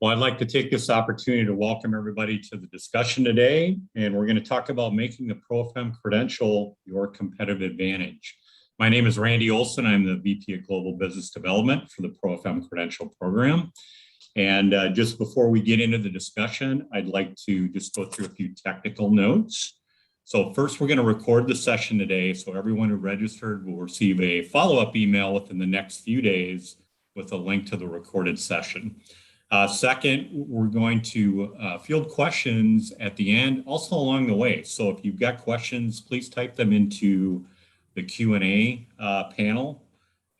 Well, I'd like to take this opportunity to welcome everybody to the discussion today, and we're going to talk about making the ProFM credential your competitive advantage. My name is Randy Olson. I'm the VP of Global Business Development for the ProFM Credential Program. And just before we get into the discussion, I'd like to just go through a few technical notes. So first, we're going to record the session today, so everyone who registered will receive a follow-up email within the next few days with a link to the recorded session. Second, we're going to field questions at the end, also along the way. So if you've got questions, please type them into the Q&A panel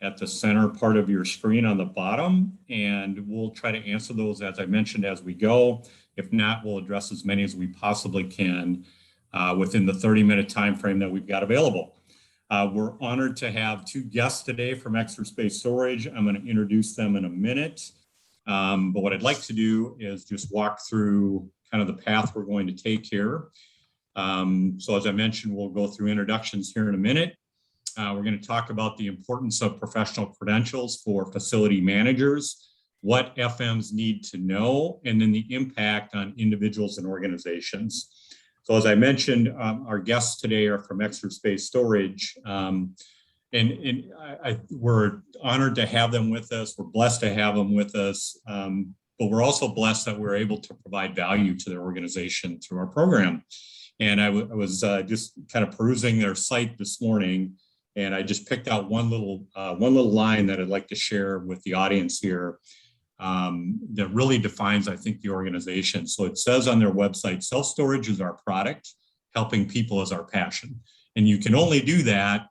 at the center part of your screen on the bottom, and we'll try to answer those, as I mentioned, as we go. If not, we'll address as many as we possibly can within the 30-minute time frame that we've got available. We're honored to have two guests today from Extra Space Storage. I'm going to introduce them in a minute. But what I'd like to do is just walk through kind of the path we're going to take here. So as I mentioned, we'll go through introductions here in a minute. We're going to talk about the importance of professional credentials for facility managers, what FMs need to know, and then the impact on individuals and organizations. So as I mentioned, our guests today are from Extra Space Storage. We're honored to have them with us. We're blessed to have them with us, but we're also blessed that we're able to provide value to their organization through our program. And I was just kind of perusing their site this morning, and I just picked out one little line that I'd like to share with the audience here that really defines, I think, the organization. So it says on their website, self-storage is our product, helping people is our passion. And you can only do that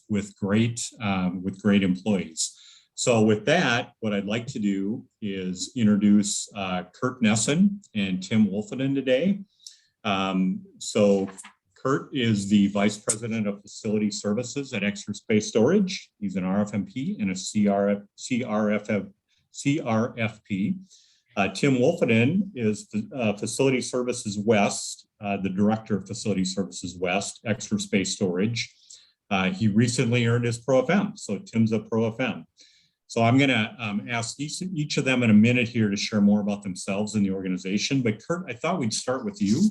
with great employees. So with that, what I'd like to do is introduce Kurt Gnessin and Tim Wolfenden today. So Kurt is the Vice President of Facility Services at Extra Space Storage. He's an RFMP and a CRFP. Tim Wolfenden is Facility Services West, the Director of Facility Services West, Extra Space Storage. He recently earned his ProFM, so Tim's a ProFM. So I'm going to ask each of them in a minute here to share more about themselves and the organization. But Kurt, I thought we'd start with you,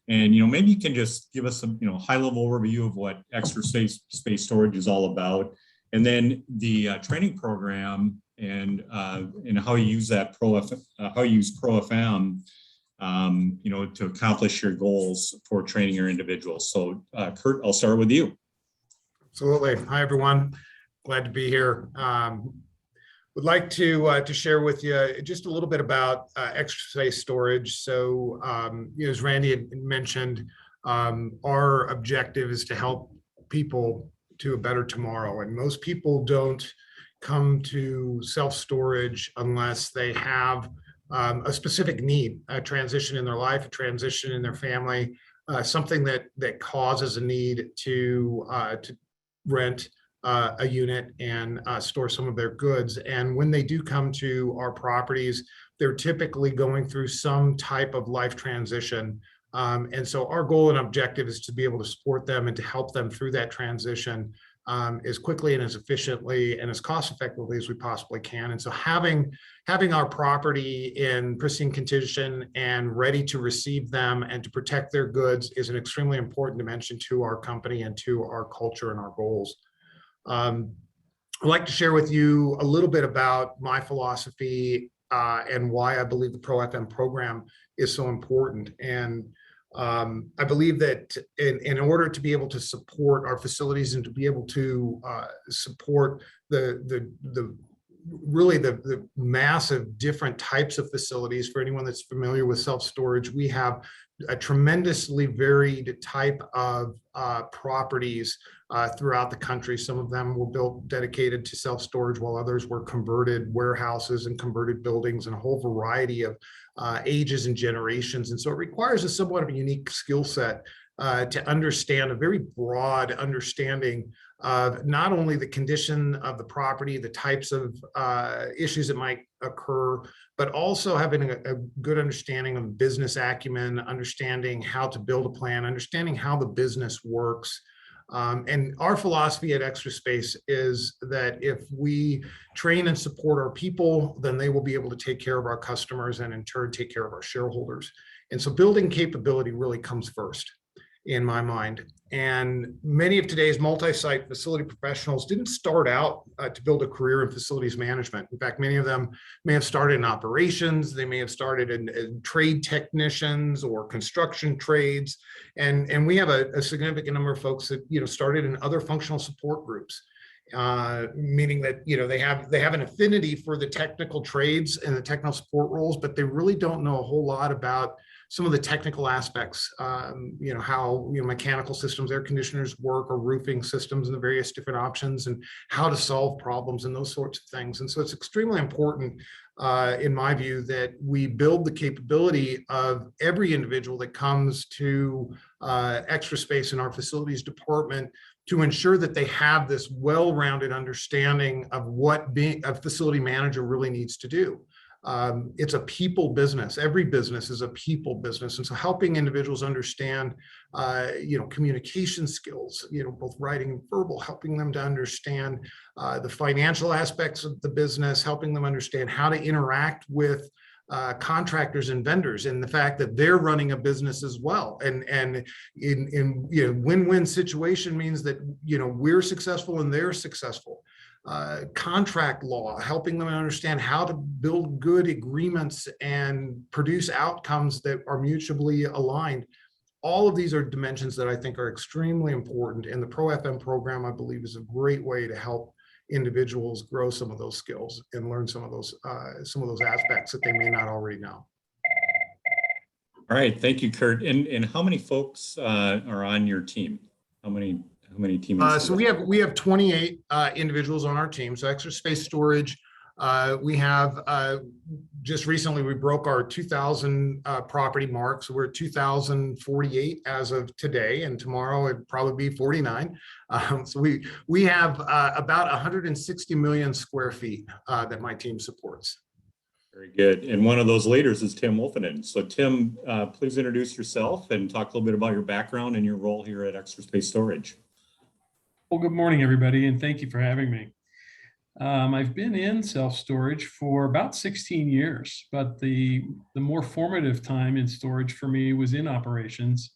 and maybe you can just give us a high-level overview of what Extra Space Storage is all about, and then the training program and how you use that ProFM, to accomplish your goals for training your individuals. So, Kurt, I'll start with you. Absolutely. Hi, everyone. Glad to be here. Would like to share with you just a little bit about Extra Space Storage. So, as Randy had mentioned, our objective is to help people to a better tomorrow. And most people don't come to self-storage unless they have a specific need, a transition in their life, a transition in their family, something that causes a need to rent a unit and store some of their goods. And when they do come to our properties, they're typically going through some type of life transition. And so our goal and objective is to be able to support them and to help them through that transition as quickly and as efficiently and as cost effectively as we possibly can. And so having our property in pristine condition and ready to receive them and to protect their goods is an extremely important dimension to our company and to our culture and our goals. I'd like to share with you a little bit about my philosophy and why I believe the ProFM program is so important. And I believe that in order to be able to support our facilities and to be able to support the massive different types of facilities, for anyone that's familiar with self-storage, we have a tremendously varied type of properties throughout the country. Some of them were built dedicated to self-storage, while others were converted warehouses and converted buildings and a whole variety of ages and generations. And so it requires a somewhat of a unique skill set to understand a very broad understanding of not only the condition of the property, the types of issues that might occur, but also having a good understanding of business acumen, understanding how to build a plan, understanding how the business works, And our philosophy at Extra Space is that if we train and support our people, then they will be able to take care of our customers and in turn take care of our shareholders. And so building capability really comes first in my mind. And many of today's multi-site facility professionals didn't start out to build a career in facilities management. In fact, many of them may have started in operations, they may have started in trade technicians or construction trades. And we have a significant number of folks that started in other functional support groups. Meaning that they have an affinity for the technical trades and the technical support roles, but they really don't know a whole lot about some of the technical aspects, how mechanical systems, air conditioners work, or roofing systems, and the various different options, and how to solve problems and those sorts of things. And so it's extremely important, in my view, that we build the capability of every individual that comes to Extra Space in our facilities department to ensure that they have this well-rounded understanding of what being a facility manager really needs to do. It's a people business. Every business is a people business. And so helping individuals understand, communication skills, both writing and verbal, helping them to understand the financial aspects of the business, helping them understand how to interact with contractors and vendors, and the fact that they're running a business as well. And in win-win situation means that, we're successful and they're successful. Contract law, helping them understand how to build good agreements and produce outcomes that are mutually aligned. All of these are dimensions that I think are extremely important, and the ProFM program, I believe, is a great way to help individuals grow some of those skills and learn some of those aspects that they may not already know. All right, thank you, Kurt. And how many folks are on your team? How many teammates? So we have 28 individuals on our team. So Extra Space Storage, we have just recently we broke our 2,000 property mark. So we're at 2,048 as of today, and tomorrow it'd probably be 49. So we have about 160 million square feet that my team supports. Very good. And one of those leaders is Tim Wolfenden. So Tim, please introduce yourself and talk a little bit about your background and your role here at Extra Space Storage. Well, good morning, everybody, and thank you for having me. I've been in self-storage for about 16 years, but the more formative time in storage for me was in operations.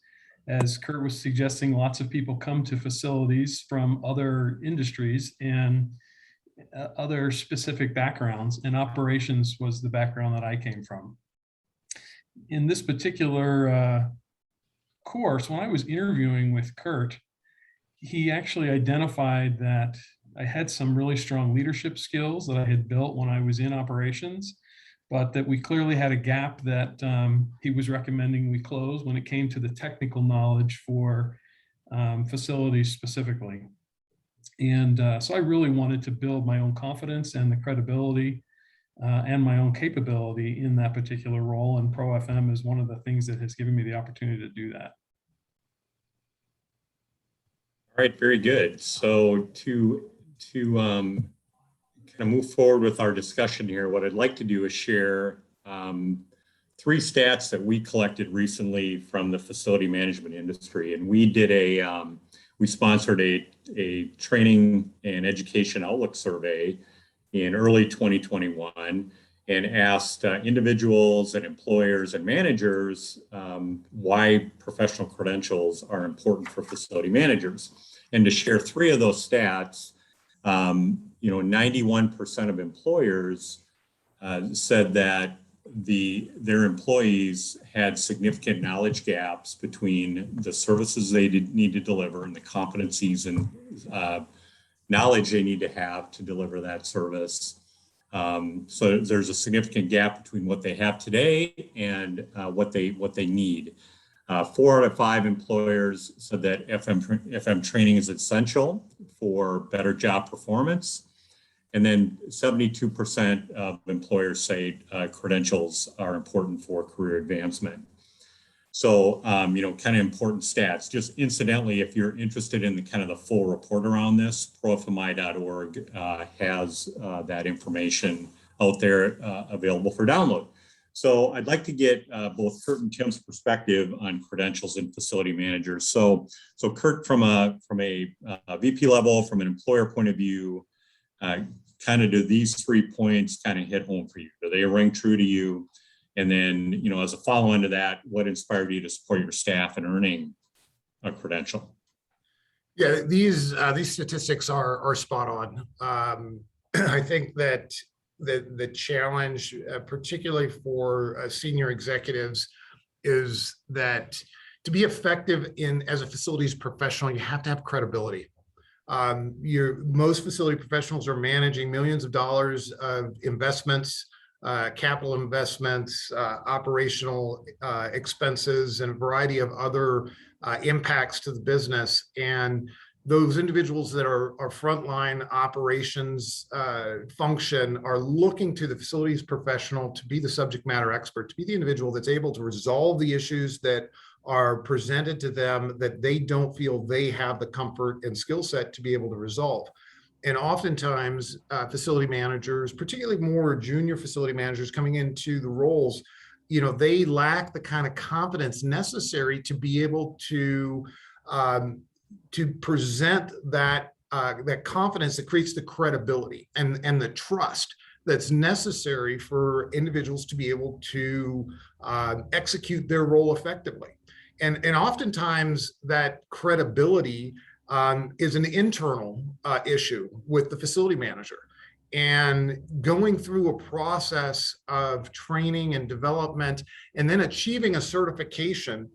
As Kurt was suggesting, lots of people come to facilities from other industries and other specific backgrounds, and operations was the background that I came from. In this particular course, when I was interviewing with Kurt, he actually identified that I had some really strong leadership skills that I had built when I was in operations, but that we clearly had a gap that he was recommending we close when it came to the technical knowledge for facilities specifically. And so I really wanted to build my own confidence and the credibility and my own capability in that particular role. And ProFM is one of the things that has given me the opportunity to do that. All right, very good. So to kind of move forward with our discussion here, what I'd like to do is share 3 stats that we collected recently from the facility management industry. And we did we sponsored a training and education outlook survey in early 2021 and asked individuals and employers and managers why professional credentials are important for facility managers. And to share 3 of those stats, 91% of employers said that their employees had significant knowledge gaps between the services they need to deliver and the competencies and knowledge they need to have to deliver that service. So there's a significant gap between what they have today and what they need. 4 out of 5 employers said that FM training is essential for better job performance. And then 72% of employers say credentials are important for career advancement. So, kind of important stats. Just incidentally, if you're interested in the kind of the full report around this, profmi.org has that information out there available for download. So I'd like to get both Kurt and Tim's perspective on credentials and facility managers. So Kurt, from a VP level, from an employer point of view, kind of do these 3 points kind of hit home for you? Do they ring true to you? And then, as a follow-on to that, what inspired you to support your staff in earning a credential? Yeah, these statistics are spot on. I think that the challenge, particularly for senior executives, is that to be effective as a facilities professional, you have to have credibility. Most facility professionals are managing millions of dollars of investments, capital investments, operational expenses, and a variety of other impacts to the business. And those individuals that are frontline operations function are looking to the facilities professional to be the subject matter expert, to be the individual that's able to resolve the issues that are presented to them that they don't feel they have the comfort and skill set to be able to resolve. And oftentimes facility managers, particularly more junior facility managers coming into the roles, they lack the kind of confidence necessary to be able to present that confidence that creates the credibility and the trust that's necessary for individuals to be able to execute their role effectively. And oftentimes that credibility is an internal issue with the facility manager. And going through a process of training and development and then achieving a certification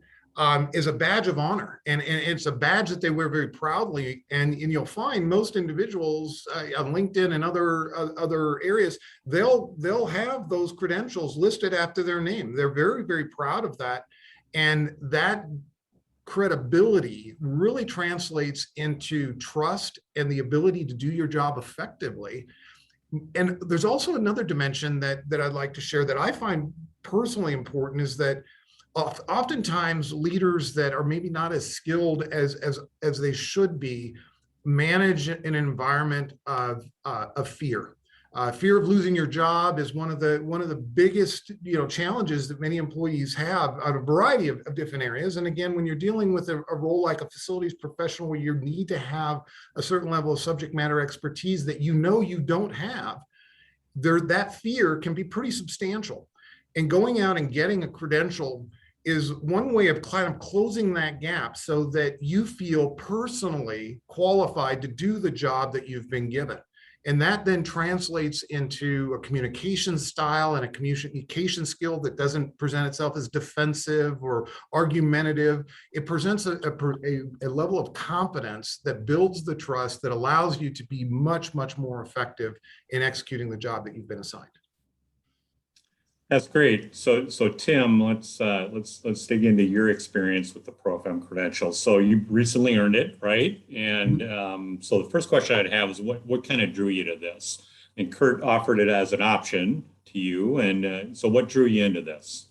is a badge of honor. And it's a badge that they wear very proudly. And you'll find most individuals on LinkedIn and other areas, they'll have those credentials listed after their name. They're very, very proud of that. And that credibility really translates into trust and the ability to do your job effectively. And there's also another dimension that I'd like to share that I find personally important, is that oftentimes leaders that are maybe not as skilled as they should be manage an environment of fear. Fear of losing your job is one of the biggest challenges that many employees have on a variety of different areas. And again, when you're dealing with a role like a facilities professional, where you need to have a certain level of subject matter expertise that you don't have, that fear can be pretty substantial. And going out and getting a credential is one way of kind of closing that gap so that you feel personally qualified to do the job that you've been given. And that then translates into a communication style and a communication skill that doesn't present itself as defensive or argumentative. It presents a level of confidence that builds the trust that allows you to be much, much more effective in executing the job that you've been assigned. That's great. So Tim, let's dig into your experience with the ProFM credential. So you recently earned it, right? And so the first question I'd have is what kind of drew you to this? And Kurt offered it as an option to you. And so what drew you into this?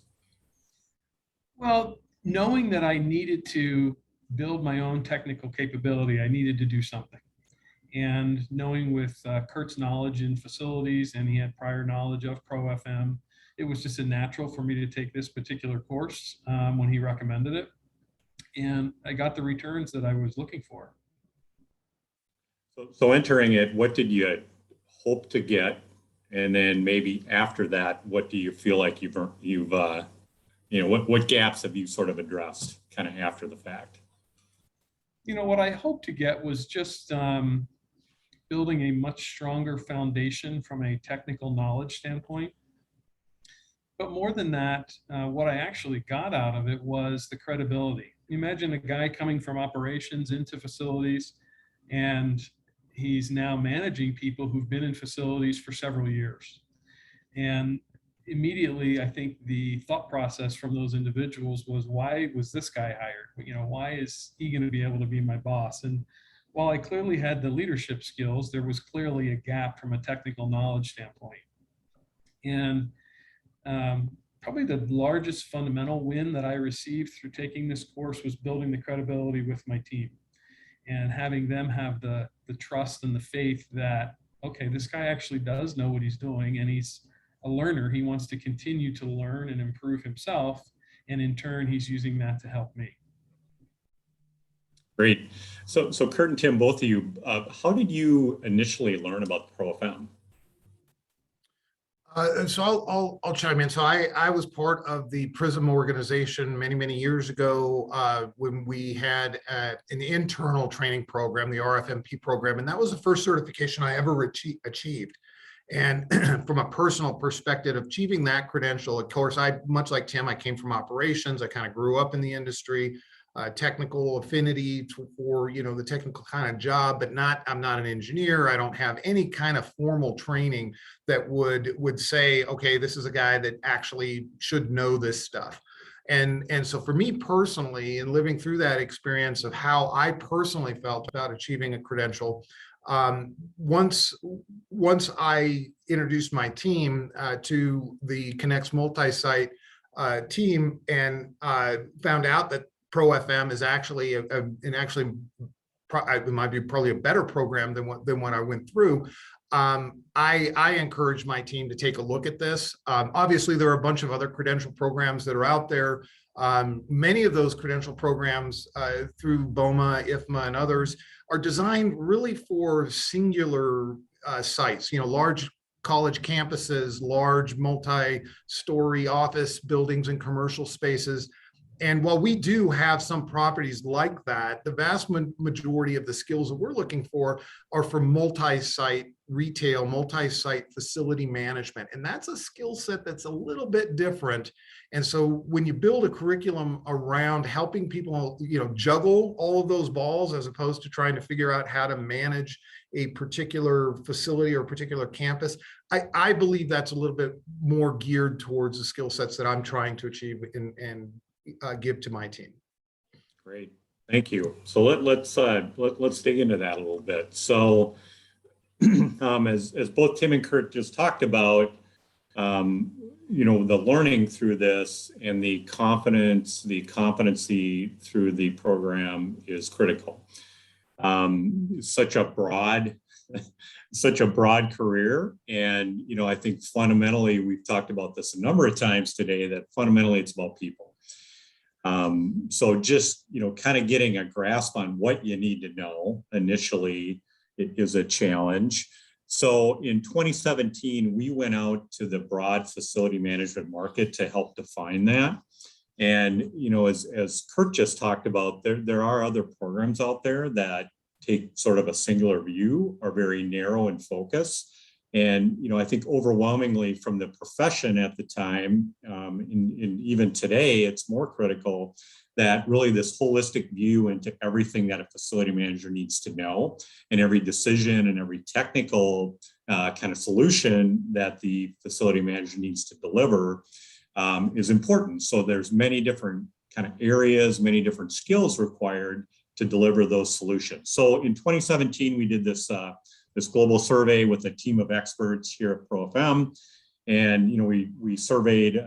Well, knowing that I needed to build my own technical capability, I needed to do something. And knowing with Kurt's knowledge in facilities, and he had prior knowledge of ProFM, it was just a natural for me to take this particular course when he recommended it. And I got the returns that I was looking for. So entering it, what did you hope to get? And then maybe after that, what do you feel like what gaps have you sort of addressed kind of after the fact? What I hoped to get was just building a much stronger foundation from a technical knowledge standpoint. But more than that, what I actually got out of it was the credibility. Imagine a guy coming from operations into facilities, and he's now managing people who've been in facilities for several years. And immediately, I think the thought process from those individuals was, why was this guy hired? Why is he going to be able to be my boss? And while I clearly had the leadership skills, there was clearly a gap from a technical knowledge standpoint. And probably the largest fundamental win that I received through taking this course was building the credibility with my team and having them have the trust and the faith that, okay, this guy actually does know what he's doing, and he's a learner. He wants to continue to learn and improve himself. And in turn, he's using that to help me. Great. So Kurt and Tim, both of you, how did you initially learn about ProFM? So I'll chime in. So I was part of the PRISM organization many years ago when we had an internal training program, the RFMP program, and that was the first certification I ever achieved. And from a personal perspective, achieving that credential, of course, much like Tim, I came from operations. I kind of grew up in the industry. Technical affinity for the technical kind of job, but I'm not an engineer. I don't have any kind of formal training that would say, okay, this is a guy that actually should know this stuff. And so for me personally, in living through that experience of how I personally felt about achieving a credential, once I introduced my team to the Connect's multi-site team and found out that ProFM is actually it might be probably a better program than what I went through. I encourage my team to take a look at this. Obviously, there are a bunch of other credential programs that are out there. Many of those credential programs through BOMA, IFMA, and others are designed really for singular sites, large college campuses, large multi-story office buildings and commercial spaces. And while we do have some properties like that, the vast majority of the skills that we're looking for are for multi-site retail, multi-site facility management. And that's a skill set that's a little bit different. And so when you build a curriculum around helping people, juggle all of those balls, as opposed to trying to figure out how to manage a particular facility or a particular campus, I believe that's a little bit more geared towards the skill sets that I'm trying to achieve and give to my team. Great, thank you. So let's dig into that a little bit. So as both Tim and Kurt just talked about, the learning through this and the confidence, the competency through the program is critical. Such a broad career, and I think fundamentally, we've talked about this a number of times today, that fundamentally it's about people. So just, kind of getting a grasp on what you need to know initially, it is a challenge. So in 2017, we went out to the broad facility management market to help define that. And, as Kurt just talked about, there are other programs out there that take sort of a singular view, are very narrow in focus. And, I think overwhelmingly from the profession at the time, and even today, it's more critical that really this holistic view into everything that a facility manager needs to know, and every decision and every technical kind of solution that the facility manager needs to deliver is important. So there's many different kind of areas, many different skills required to deliver those solutions. So in 2017, we did this global survey with a team of experts here at ProFM. And, we surveyed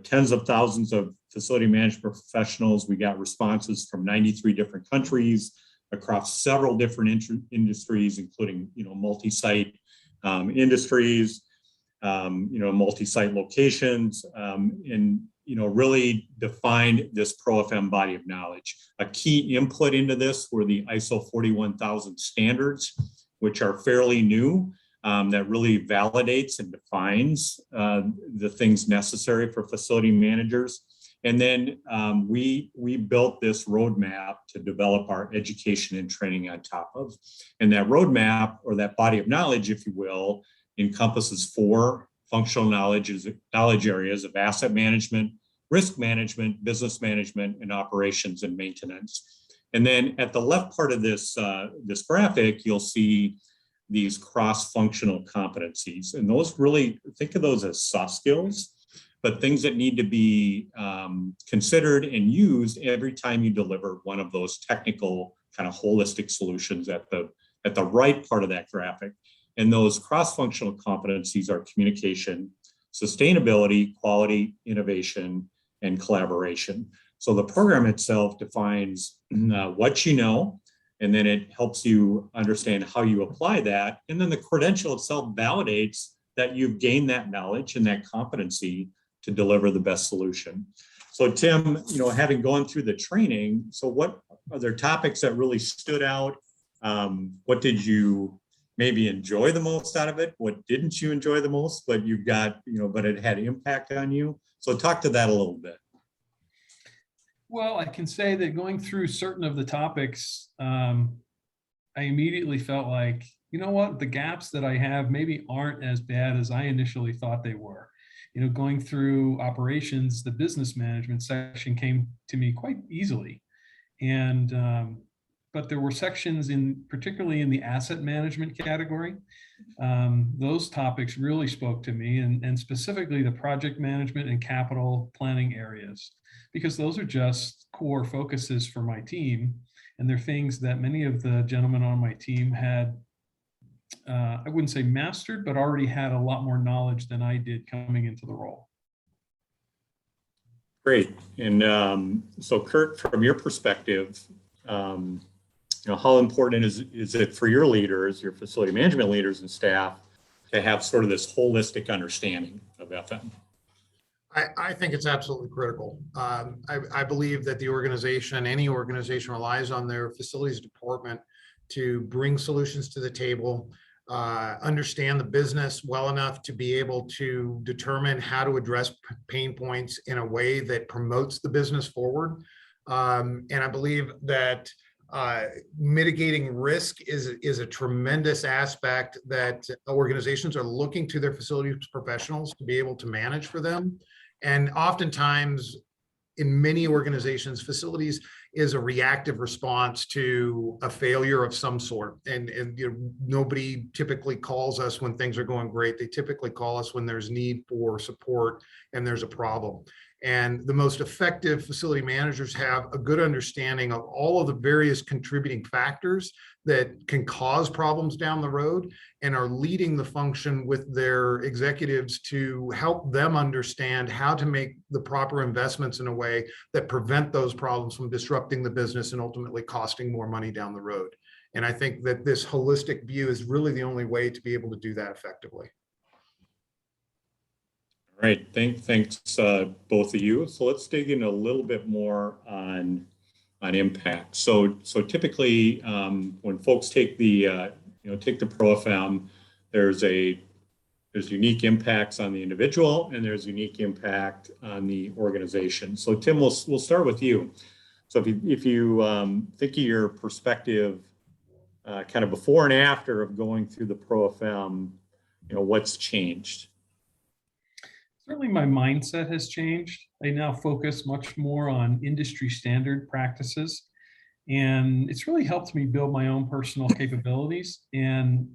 tens of thousands of facility management professionals. We got responses from 93 different countries across several different industries, including, multi-site industries, multi-site locations, and, really defined this ProFM body of knowledge. A key input into this were the ISO 41000 standards, which are fairly new, that really validates and defines the things necessary for facility managers. And then we built this roadmap to develop our education and training on top of. And that roadmap, or that body of knowledge, if you will, encompasses 4 functional knowledge areas of asset management, risk management, business management, and operations and maintenance. And then at the left part of this graphic, you'll see these cross-functional competencies. And those really, think of those as soft skills, but things that need to be considered and used every time you deliver one of those technical kind of holistic solutions at the right part of that graphic. And those cross-functional competencies are communication, sustainability, quality, innovation, and collaboration. So the program itself defines what you know, and then it helps you understand how you apply that. And then the credential itself validates that you've gained that knowledge and that competency to deliver the best solution. So Tim, having gone through the training, so what are there topics that really stood out? What did you maybe enjoy the most out of it? What didn't you enjoy the most, but you've got, but it had impact on you? So talk to that a little bit. Well, I can say that going through certain of the topics, I immediately felt like, you know what, the gaps that I have maybe aren't as bad as I initially thought they were. Going through operations, the business management section came to me quite easily. And but there were sections particularly in the asset management category. Those topics really spoke to me, and specifically the project management and capital planning areas, because those are just core focuses for my team. And they're things that many of the gentlemen on my team had, I wouldn't say mastered, but already had a lot more knowledge than I did coming into the role. Great. And so Kurt, from your perspective, how important is it for your leaders, your facility management leaders and staff, to have sort of this holistic understanding of FM? I think it's absolutely critical. I believe that any organization relies on their facilities department to bring solutions to the table, understand the business well enough to be able to determine how to address pain points in a way that promotes the business forward. And I believe that mitigating risk is a tremendous aspect that organizations are looking to their facilities professionals to be able to manage for them. And oftentimes, in many organizations, facilities is a reactive response to a failure of some sort. And nobody typically calls us when things are going great. They typically call us when there's need for support and there's a problem. And the most effective facility managers have a good understanding of all of the various contributing factors that can cause problems down the road, and are leading the function with their executives to help them understand how to make the proper investments in a way that prevent those problems from disrupting the business and ultimately costing more money down the road. And I think that this holistic view is really the only way to be able to do that effectively. All right, thanks both of you. So let's dig in a little bit more on impact. So typically, when folks take the ProFM, there's unique impacts on the individual, and there's unique impact on the organization. So Tim, we'll start with you. So if you think of your perspective, kind of before and after of going through the ProFM, what's changed? Certainly my mindset has changed. I now focus much more on industry standard practices, and it's really helped me build my own personal capabilities. And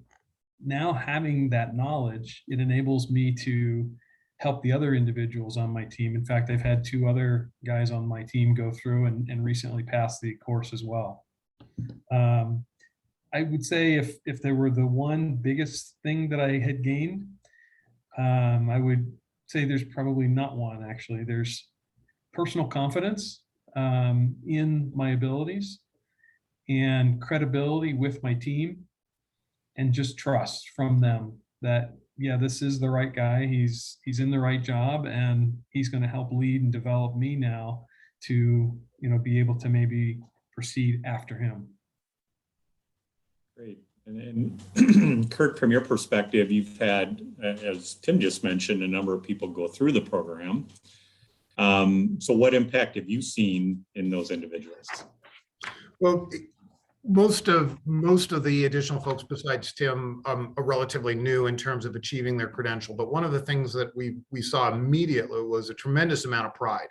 now having that knowledge, it enables me to help the other individuals on my team. In fact, I've had 2 other guys on my team go through and recently passed the course as well. I would say if there were the one biggest thing that I had gained, I would say there's probably not one, actually. There's personal confidence in my abilities, and credibility with my team, and just trust from them that, yeah, this is the right guy. He's in the right job, and he's going to help lead and develop me now to, be able to maybe proceed after him. Great. And Kurt, from your perspective, you've had, as Tim just mentioned, a number of people go through the program. So what impact have you seen in those individuals? Well, most of the additional folks besides Tim are relatively new in terms of achieving their credential. But one of the things that we saw immediately was a tremendous amount of pride.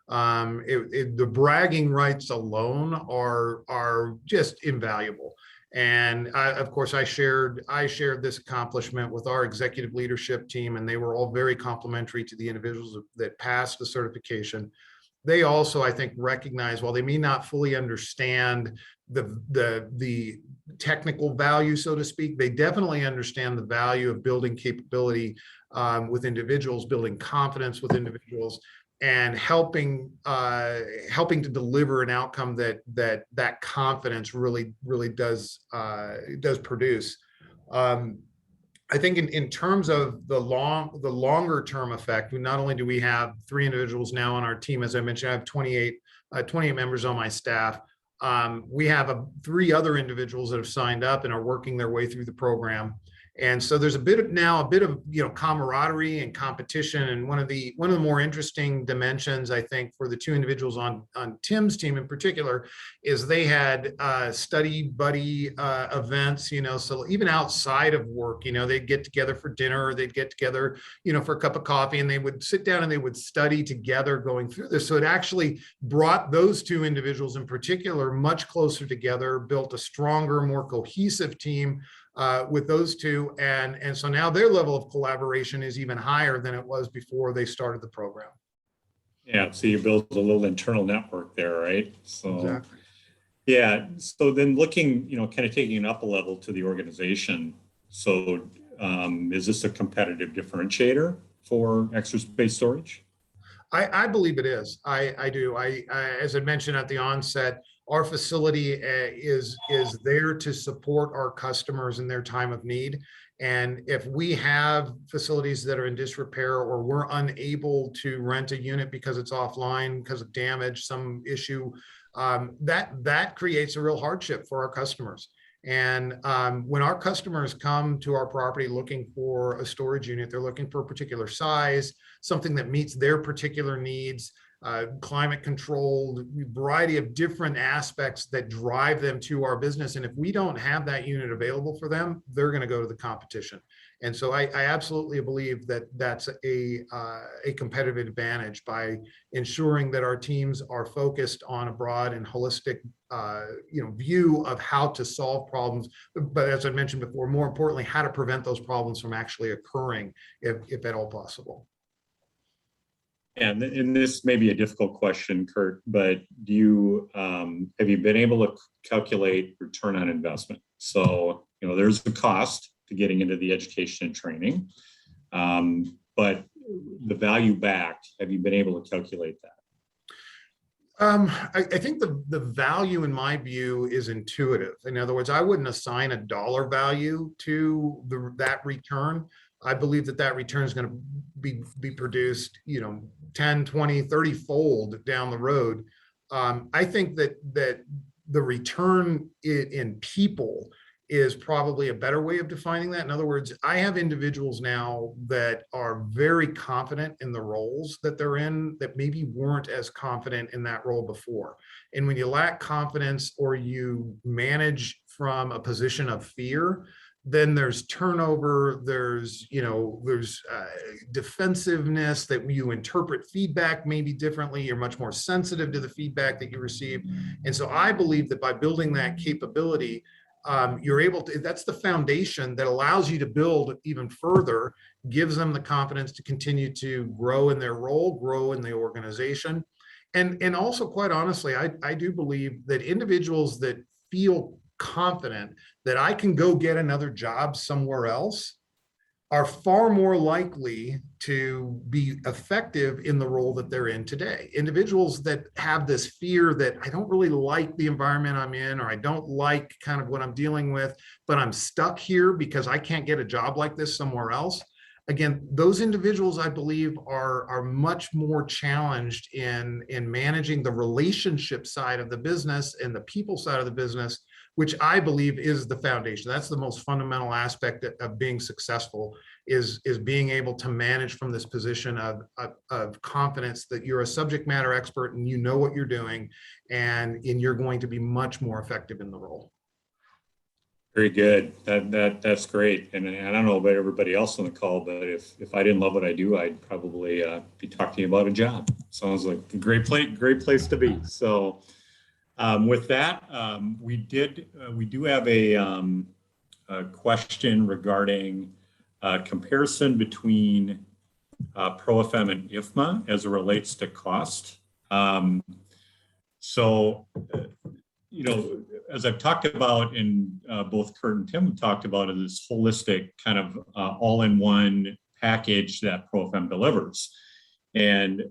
The bragging rights alone are just invaluable. And of course, I shared this accomplishment with our executive leadership team, and they were all very complimentary to the individuals that passed the certification. They also, I think, recognize, while they may not fully understand the technical value, so to speak, they definitely understand the value of building capability with individuals, building confidence with individuals, and helping to deliver an outcome that confidence really does produce. I think in terms of the longer term effect, not only do we have 3 individuals now on our team, as I mentioned, I have 28 members on my staff. We have 3 other individuals that have signed up and are working their way through the program. And so there's a bit of camaraderie and competition. And one of the more interesting dimensions, I think, for the 2 individuals on Tim's team in particular, is they had study buddy events. So even outside of work, they'd get together for dinner, or they'd get together, for a cup of coffee, and they would sit down and they would study together going through this. So it actually brought those 2 individuals in particular much closer together, built a stronger, more cohesive team with those 2. And so now their level of collaboration is even higher than it was before they started the program. Yeah, so you build a little internal network there, right? So, exactly. Yeah, so then looking, kind of taking it up a level to the organization. So is this a competitive differentiator for extra space storage? I believe it is. I do. As I mentioned at the onset, our facility is there to support our customers in their time of need. And if we have facilities that are in disrepair, or we're unable to rent a unit because it's offline, because of damage, some issue, that creates a real hardship for our customers. And when our customers come to our property looking for a storage unit, they're looking for a particular size, something that meets their particular needs, climate controlled, variety of different aspects that drive them to our business. And if we don't have that unit available for them, they're going to go to the competition. And so I absolutely believe that that's a competitive advantage by ensuring that our teams are focused on a broad and holistic view of how to solve problems. But as I mentioned before, more importantly, how to prevent those problems from actually occurring, if at all possible. And this may be a difficult question, Kurt, but have you been able to calculate return on investment? So, there's the cost to getting into the education and training, but the value back, have you been able to calculate that? I think the value, in my view, is intuitive. In other words, I wouldn't assign a dollar value to that return. I believe that return is going to be produced, 10, 20, 30 fold down the road. I think that the return in people is probably a better way of defining that. In other words, I have individuals now that are very confident in the roles that they're in that maybe weren't as confident in that role before. And when you lack confidence, or you manage from a position of fear, then there's turnover, there's defensiveness, that you interpret feedback maybe differently. You're much more sensitive to the feedback that you receive. And so I believe that by building that capability, you're able to, that's the foundation that allows you to build even further, gives them the confidence to continue to grow in their role, grow in the organization. And also, quite honestly, I do believe that individuals that feel confident that I can go get another job somewhere else are far more likely to be effective in the role that they're in today. Individuals that have this fear that I don't really like the environment I'm in, or I don't like kind of what I'm dealing with, but I'm stuck here because I can't get a job like this somewhere else. Again, those individuals, I believe, are much more challenged in managing the relationship side of the business and the people side of the business, which I believe is the foundation. That's the most fundamental aspect of being successful, is being able to manage from this position of confidence that you're a subject matter expert and you know what you're doing, and you're going to be much more effective in the role. Very good. That's great. And I don't know about everybody else on the call, but if I didn't love what I do, I'd probably be talking about a job. Sounds like a great place to be. So with that, we do have a question regarding comparison between ProFM and IFMA as it relates to cost. As I've talked about, in both Kurt and Tim have talked about, is this holistic kind of all-in-one package that ProFM delivers. And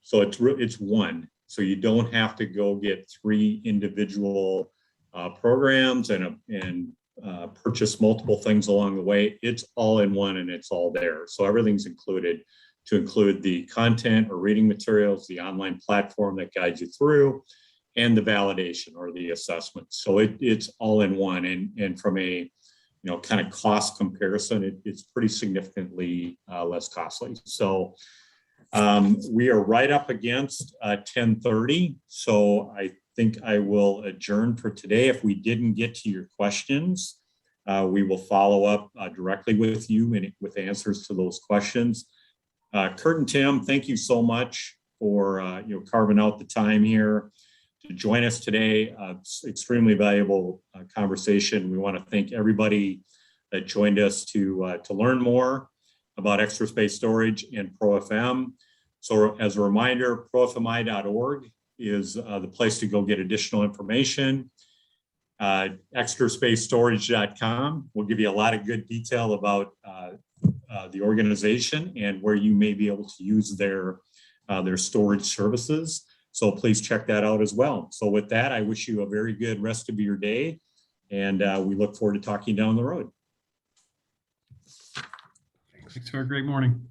so it's one. So you don't have to go get 3 individual programs and purchase multiple things along the way, it's all in one and it's all there. So everything's included, to include the content or reading materials, the online platform that guides you through, and the validation or the assessment. So it's all in one. And from a kind of cost comparison, it's pretty significantly less costly. So we are right up against 10:30. So I think I will adjourn for today. If we didn't get to your questions, we will follow up directly with you and with answers to those questions. Kurt and Tim, thank you so much for carving out the time here to join us today. It's extremely valuable conversation. We want to thank everybody that joined us to learn more about extra space storage and ProFM. So as a reminder, profmi.org is the place to go get additional information. Extraspacestorage.com will give you a lot of good detail about the organization and where you may be able to use their storage services. So please check that out as well. So with that, I wish you a very good rest of your day, and we look forward to talking down the road. Thanks for a great morning.